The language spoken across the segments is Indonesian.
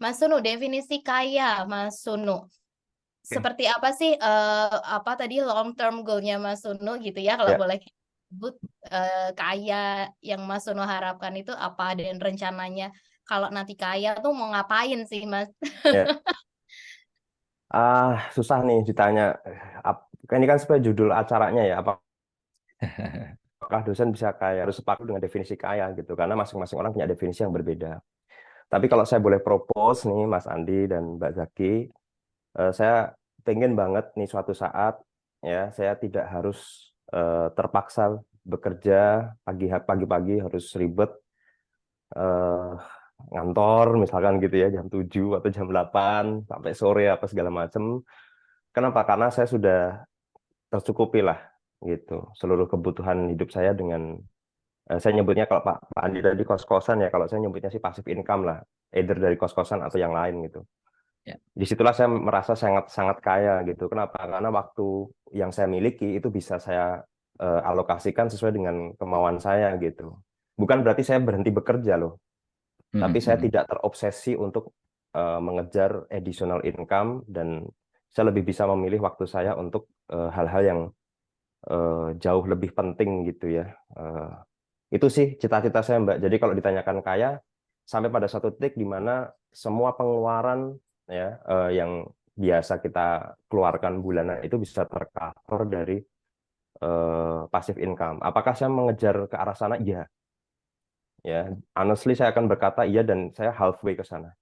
Mas Sunu, definisi kaya, Mas Sunu. Oke. Seperti apa sih apa tadi long term goal-nya Mas Sunu gitu ya kalau Ya, boleh sebut kaya yang Mas Sunu harapkan itu apa dan rencananya kalau nanti kaya tuh mau ngapain sih Mas? ya. Susah nih ditanya. Ini kan sebenarnya judul acaranya ya. Apakah dosen bisa kaya? Harus sepakat dengan definisi kaya gitu. Karena masing-masing orang punya definisi yang berbeda. Tapi kalau saya boleh propose nih, Mas Andi dan Mbak Zaki, saya pengen banget nih suatu saat ya saya tidak harus terpaksa bekerja pagi-pagi harus ribet eh, ngantor misalkan gitu ya jam 7 atau jam 8 sampai sore apa segala macam. Kenapa? Karena saya sudah tercukupi lah gitu seluruh kebutuhan hidup saya dengan saya nyebutnya kalau Pak Andi tadi kos-kosan ya, kalau saya nyebutnya sih passive income lah, either dari kos-kosan atau yang lain gitu. Ya. Disitulah saya merasa sangat sangat kaya gitu. Kenapa? Karena waktu yang saya miliki itu bisa saya alokasikan sesuai dengan kemauan saya gitu. Bukan berarti saya berhenti bekerja loh, tapi saya tidak terobsesi untuk mengejar additional income dan saya lebih bisa memilih waktu saya untuk hal-hal yang jauh lebih penting gitu ya. Itu sih cita-cita saya, Mbak. Jadi kalau ditanyakan kaya, sampai pada satu titik di mana semua pengeluaran ya yang biasa kita keluarkan bulanan itu bisa tercover dari passive income. Apakah saya mengejar ke arah sana? Iya. Ya, honestly saya akan berkata iya dan saya halfway ke sana.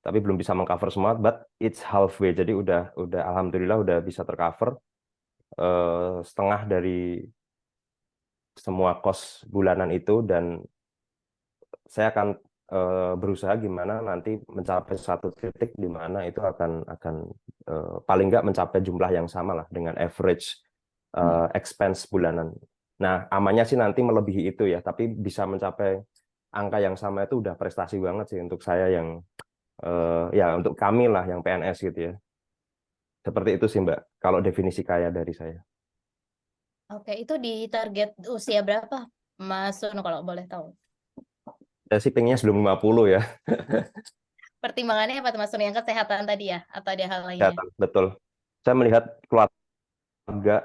Tapi belum bisa mengcover semua, but it's halfway. Jadi udah alhamdulillah udah bisa tercover setengah dari semua kos bulanan itu dan saya akan berusaha gimana nanti mencapai satu titik di mana itu akan paling nggak mencapai jumlah yang sama lah dengan average expense bulanan. Nah, amannya sih nanti melebihi itu ya, tapi bisa mencapai angka yang sama itu udah prestasi banget sih untuk saya yang ya untuk kami lah yang PNS gitu ya. Seperti itu sih Mbak, kalau definisi kaya dari saya. Oke, itu di target usia berapa Mas Sunu kalau boleh tahu? Saya sih pengennya sebelum 50 ya. Pertimbangannya apa tuh Mas Sunu? Yang kesehatan tadi ya atau ada hal lainnya? Kelihatan, betul. Saya melihat keluarga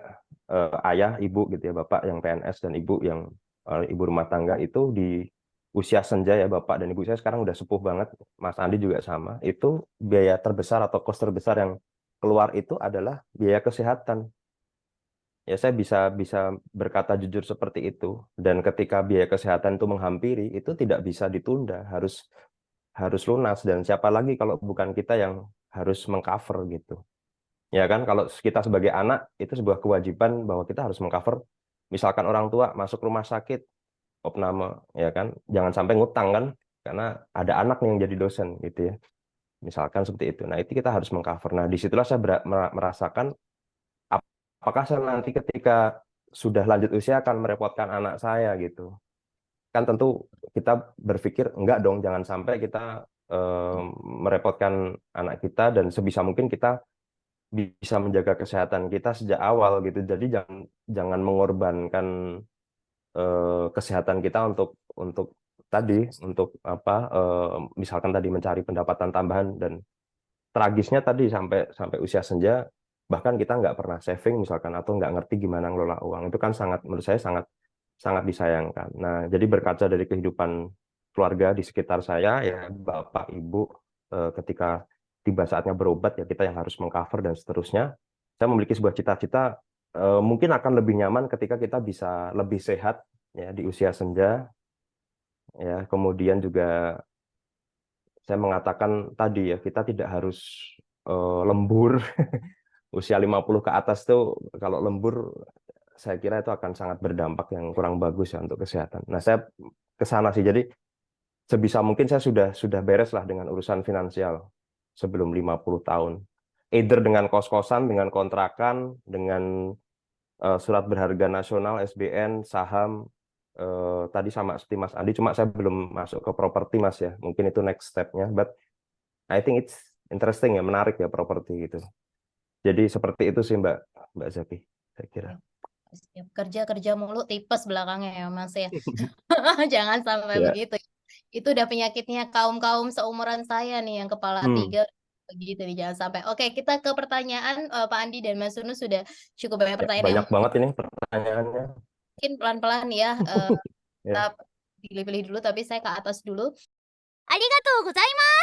ayah, ibu gitu ya, bapak yang PNS dan ibu yang ibu rumah tangga itu di usia senja ya, bapak dan ibu saya sekarang udah sepuh banget, Mas Andi juga sama. Itu biaya terbesar atau kos terbesar yang keluar itu adalah biaya kesehatan. Ya saya bisa berkata jujur seperti itu. Dan ketika biaya kesehatan itu menghampiri, itu tidak bisa ditunda, harus harus lunas. Dan siapa lagi kalau bukan kita yang harus mengcover gitu. Ya kan, kalau kita sebagai anak itu sebuah kewajiban bahwa kita harus mengcover. Misalkan orang tua masuk rumah sakit, opname, ya kan, jangan sampai ngutang kan, karena ada anak nih yang jadi dosen gitu ya. Misalkan seperti itu. Nah itu kita harus mengcover. Nah disitulah saya merasakan apakah saya nanti ketika sudah lanjut usia akan merepotkan anak saya gitu. Kan tentu kita berpikir enggak dong, jangan sampai kita merepotkan anak kita dan sebisa mungkin kita bisa menjaga kesehatan kita sejak awal gitu. Jadi jangan jangan mengorbankan kesehatan kita untuk tadi untuk apa misalkan tadi mencari pendapatan tambahan dan tragisnya tadi sampai sampai usia senja bahkan kita nggak pernah saving misalkan atau nggak ngerti gimana ngelola uang itu kan sangat menurut saya sangat sangat disayangkan. Nah jadi berkaca dari kehidupan keluarga di sekitar saya ya bapak ibu ketika tiba saatnya berobat ya kita yang harus mengcover dan seterusnya. Saya memiliki sebuah cita-cita mungkin akan lebih nyaman ketika kita bisa lebih sehat ya di usia senja ya kemudian juga saya mengatakan tadi ya kita tidak harus lembur usia 50 ke atas tuh kalau lembur saya kira itu akan sangat berdampak yang kurang bagus ya untuk kesehatan. Nah, saya ke sana sih. Jadi sebisa mungkin saya sudah beres lah dengan urusan finansial sebelum 50 tahun. Either dengan kos-kosan, dengan kontrakan, dengan surat berharga nasional, SBN, saham, tadi sama seperti Mas Andi, cuma saya belum masuk ke properti Mas ya. Mungkin itu next step-nya, but I think it's interesting ya, menarik ya properti gitu. Jadi seperti itu sih Mbak Zaki, saya kira. Siap kerja kerja mulu tipes belakangnya ya Mas ya. Jangan sampai Ya, begitu. Itu udah penyakitnya kaum-kaum seumuran saya nih yang kepala Hmm, tiga begitu nih, jangan sampai. Oke, kita ke pertanyaan. Pak Andi dan Mas Sunu sudah cukup banyak ya, pertanyaan yang banyak banget ini pertanyaannya. mungkin pelan-pelan ya. Kita Ya. pilih-pilih dulu, tapi saya ke atas dulu. ありがとうございます